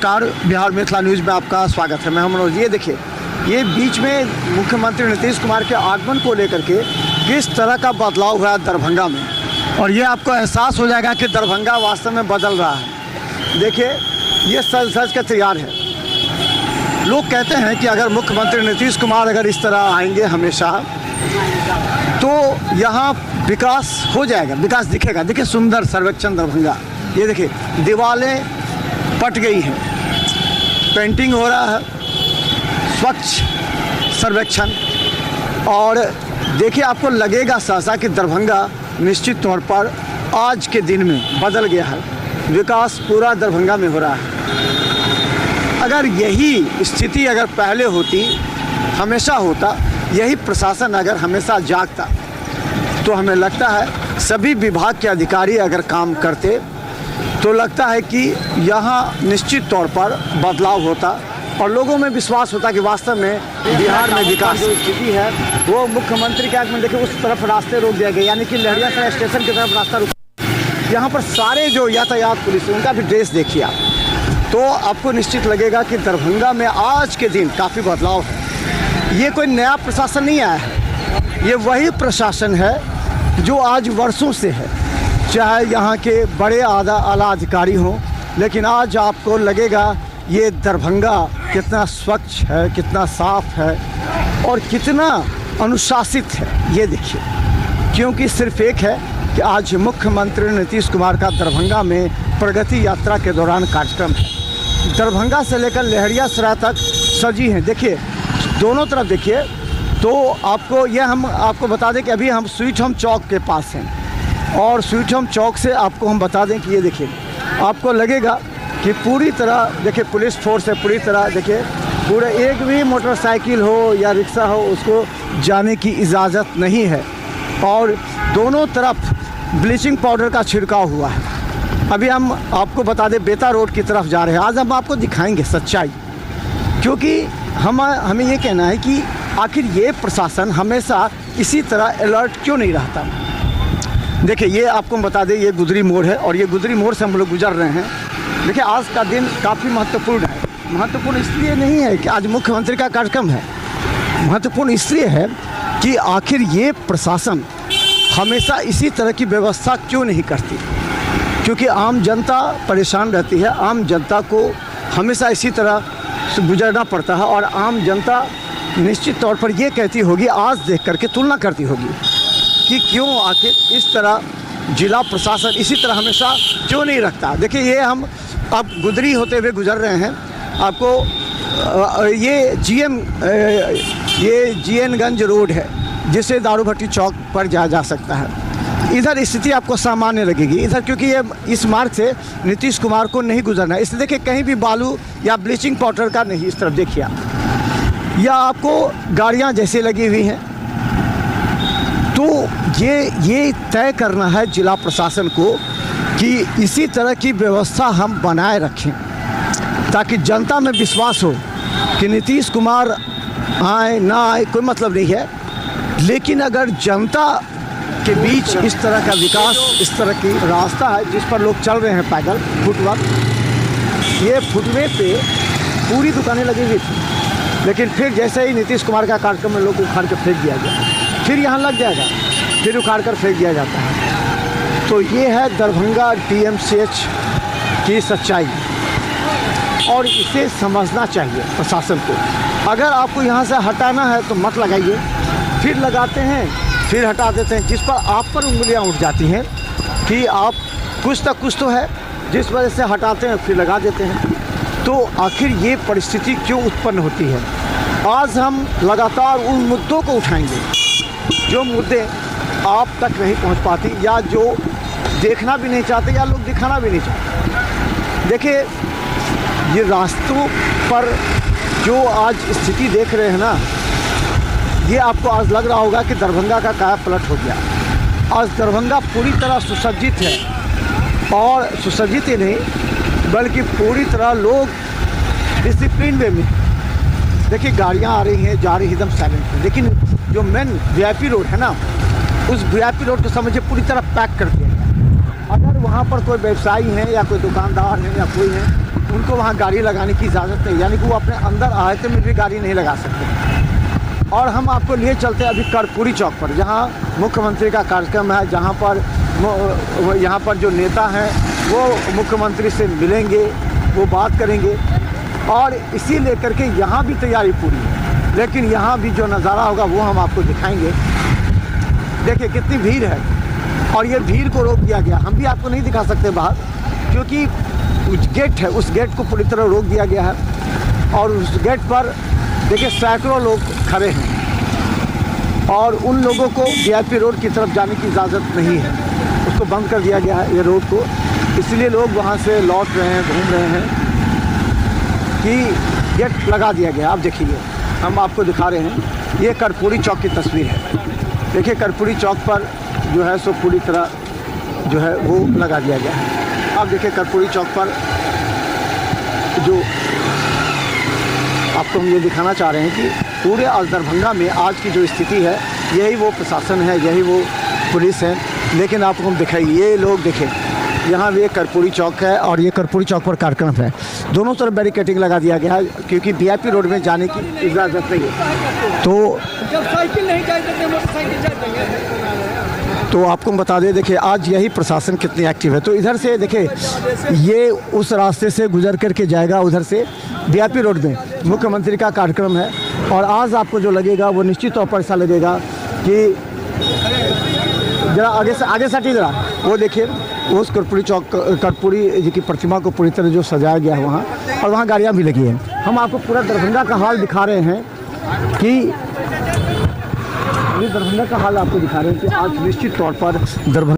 नमस्कार, बिहार मिथिला न्यूज़ में आपका स्वागत है। मैं मनोज। ये देखिए, ये बीच में मुख्यमंत्री नीतीश कुमार के आगमन को लेकर के किस तरह का बदलाव हुआ दरभंगा में, और ये आपको एहसास हो जाएगा कि दरभंगा वास्तव में बदल रहा है। देखिए, ये सज सज के तैयार है। लोग कहते हैं कि अगर मुख्यमंत्री नीतीश कुमार अगर इस तरह आएंगे हमेशा, तो यहाँ विकास हो जाएगा, विकास दिखेगा। देखिए, सुंदर सर्वेक्षण दरभंगा। ये देखिए, दीवारें पट गई हैं, पेंटिंग हो रहा है, स्वच्छ सर्वेक्षण। और देखिए, आपको लगेगा सहसा कि दरभंगा निश्चित तौर पर आज के दिन में बदल गया है। विकास पूरा दरभंगा में हो रहा है। अगर यही स्थिति अगर पहले होती, हमेशा होता, यही प्रशासन अगर हमेशा जागता, तो हमें लगता है सभी विभाग के अधिकारी अगर काम करते, तो लगता है कि यहाँ निश्चित तौर पर बदलाव होता और लोगों में विश्वास होता कि वास्तव में बिहार में विकास जो स्थिति है वो मुख्यमंत्री के आगमन देखिए उस तरफ रास्ते रोक दिया गया, यानी कि लहरियासराय स्टेशन की तरफ रास्ता रुक। यहाँ पर सारे जो यातायात पुलिस उनका भी ड्रेस देखिए आप, तो आपको निश्चित लगेगा कि दरभंगा में आज के दिन काफ़ी बदलाव है। ये कोई नया प्रशासन नहीं आया है, ये वही प्रशासन है जो आज वर्षों से है, चाहे यहाँ के बड़े आला अधिकारी हों, लेकिन आज आपको लगेगा ये दरभंगा कितना स्वच्छ है, कितना साफ है और कितना अनुशासित है। ये देखिए, क्योंकि सिर्फ एक है कि आज मुख्यमंत्री नीतीश कुमार का दरभंगा में प्रगति यात्रा के दौरान कार्यक्रम है। दरभंगा से लेकर लहरियासराय तक सजी हैं। देखिए, दोनों तरफ देखिए, तो आपको ये हम आपको बता दें कि अभी हम स्वीट होम चौक के पास हैं, और स्वीट होम चौक से आपको हम बता दें कि ये देखिए, आपको लगेगा कि पूरी तरह देखिए पुलिस फोर्स है, पूरी तरह देखिए, पूरे एक भी मोटरसाइकिल हो या रिक्शा हो उसको जाने की इजाज़त नहीं है, और दोनों तरफ ब्लीचिंग पाउडर का छिड़काव हुआ है। अभी हम आपको बता दें बेता रोड की तरफ जा रहे हैं। आज हम आपको दिखाएंगे सच्चाई, क्योंकि हमें ये कहना है कि आखिर ये प्रशासन हमेशा इसी तरह अलर्ट क्यों नहीं रहता। देखिए, ये आपको बता दें, ये गुदरी मोड़ है, और ये गुदरी मोड़ से हम लोग गुजर रहे हैं। देखिए, आज का दिन काफ़ी महत्वपूर्ण है। महत्वपूर्ण इसलिए नहीं है कि आज मुख्यमंत्री का कार्यक्रम है, महत्वपूर्ण इसलिए है कि आखिर ये प्रशासन हमेशा इसी तरह की व्यवस्था क्यों नहीं करती, क्योंकि आम जनता परेशान रहती है। आम जनता को हमेशा इसी तरह से गुजरना पड़ता है, और आम जनता निश्चित तौर पर ये कहती होगी, आज देख करके तुलना करती होगी कि क्यों आखिर इस तरह जिला प्रशासन इसी तरह हमेशा क्यों नहीं रखता। देखिए, ये हम अब गुदरी होते हुए गुजर रहे हैं। आपको ये जीएनगंज रोड है, जिससे दारूभट्टी चौक पर जाया जा सकता है। इधर स्थिति आपको सामान्य लगेगी इधर, क्योंकि ये इस मार्ग से नीतीश कुमार को नहीं गुजरना है। इसलिए देखिए, कहीं भी बालू या ब्लीचिंग पाउडर का नहीं, इस तरफ देखिए आप, या आपको गाड़ियाँ जैसे लगी हुई हैं। तो ये तय करना है जिला प्रशासन को कि इसी तरह की व्यवस्था हम बनाए रखें, ताकि जनता में विश्वास हो कि नीतीश कुमार आए ना आए कोई मतलब नहीं है, लेकिन अगर जनता के बीच इस तरह का विकास, इस तरह की रास्ता है जिस पर लोग चल रहे हैं पैदल, फुटवर्क, ये फुटवे पे पूरी दुकानें लगी हुई थी, लेकिन फिर जैसे ही नीतीश कुमार का कार्यक्रम में लोग उखाड़ के फेंक दिया गया, फिर यहाँ लग जाएगा, फिर उखाड़ कर फेंक दिया जाता है। तो ये है दरभंगा DMCH की सच्चाई, और इसे समझना चाहिए प्रशासन को। अगर आपको यहाँ से हटाना है तो मत लगाइए, फिर लगाते हैं, फिर हटा देते हैं, जिस पर आप पर उंगलियाँ उठ जाती हैं कि आप कुछ तो है जिस वजह से हटाते हैं, फिर लगा देते हैं। तो आखिर ये परिस्थिति क्यों उत्पन्न होती है? आज हम लगातार उन मुद्दों को उठाएंगे जो मुद्दे आप तक नहीं पहुंच पाती, या जो देखना भी नहीं चाहते, या लोग दिखाना भी नहीं चाहते। देखिए, ये रास्तों पर जो आज स्थिति देख रहे हैं ना, ये आपको आज लग रहा होगा कि दरभंगा का काया पलट हो गया। आज दरभंगा पूरी तरह सुसज्जित है, और सुसज्जित ही नहीं बल्कि पूरी तरह लोग डिसिप्लिन वे में। देखिए, गाड़ियाँ आ रही हैं, जा रही एकदम साइलेंट, लेकिन जो मेन VIP रोड है ना, उस VIP रोड को समझिए पूरी तरह पैक कर दिया गया। अगर वहाँ पर कोई व्यवसायी है या कोई दुकानदार है या कोई है, उनको वहाँ गाड़ी लगाने की इजाज़त नहीं, यानी कि वो अपने अंदर आहते में भी गाड़ी नहीं लगा सकते। और हम आपको लिए चलते हैं अभी कर्पूरी चौक पर, जहाँ मुख्यमंत्री का कार्यक्रम है, जहाँ पर यहाँ पर जो नेता हैं वो मुख्यमंत्री से मिलेंगे, वो बात करेंगे, और इसी लेकर के यहाँ भी तैयारी पूरी है। लेकिन यहाँ भी जो नज़ारा होगा वो हम आपको दिखाएंगे। देखिए कितनी भीड़ है, और ये भीड़ को रोक दिया गया। हम भी आपको नहीं दिखा सकते बाहर, क्योंकि गेट है, उस गेट को पूरी तरह रोक दिया गया है। और उस गेट पर देखिए सैकड़ों लोग खड़े हैं, और उन लोगों को वीआईपी रोड की तरफ जाने की इजाज़त नहीं है, उसको बंद कर दिया गया है ये रोड को। इसलिए लोग वहाँ से लौट रहे हैं, घूम रहे हैं कि गेट लगा दिया गया। आप देखिए, हम आपको दिखा रहे हैं, ये कर्पूरी चौक की तस्वीर है। देखिए कर्पूरी चौक पर जो है सो पूरी तरह जो है वो लगा दिया गया है। आप देखिए कर्पूरी चौक पर जो आपको हम ये दिखाना चाह रहे हैं कि पूरे आज दरभंगा में आज की जो स्थिति है, यही वो प्रशासन है, यही वो पुलिस है। लेकिन आपको हम दिखाइए, ये लोग देखें, यहाँ भी एक कर्पूरी चौक है और ये कर्पूरी चौक पर कार्यक्रम है। दोनों तरफ बैरिकेडिंग लगा दिया गया है, क्योंकि वीआईपी रोड में जाने की इजाज़त नहीं है। तो जब साइकिल नहीं जाए तो मोटरसाइकिल जाएंगे। तो आपको हम बता दें, देखिए आज यही प्रशासन कितनी एक्टिव है। तो इधर से देखिए, ये उस रास्ते से गुजर करके जाएगा, उधर से वीआईपी रोड में मुख्यमंत्री का कार्यक्रम है। और आज आपको जो लगेगा वो निश्चित तौर पर ऐसा लगेगा कि जरा आगे से जरा वो देखिए, उस कर्पूरी चौक, कर्पूरी जी की प्रतिमा को पूरी तरह जो सजाया गया है वहाँ, और वहाँ गाड़ियाँ भी लगी हैं। हम आपको पूरा दरभंगा का हाल दिखा रहे हैं कि ये दरभंगा का हाल आपको दिखा रहे हैं कि आज निश्चित तौर पर दरभंगा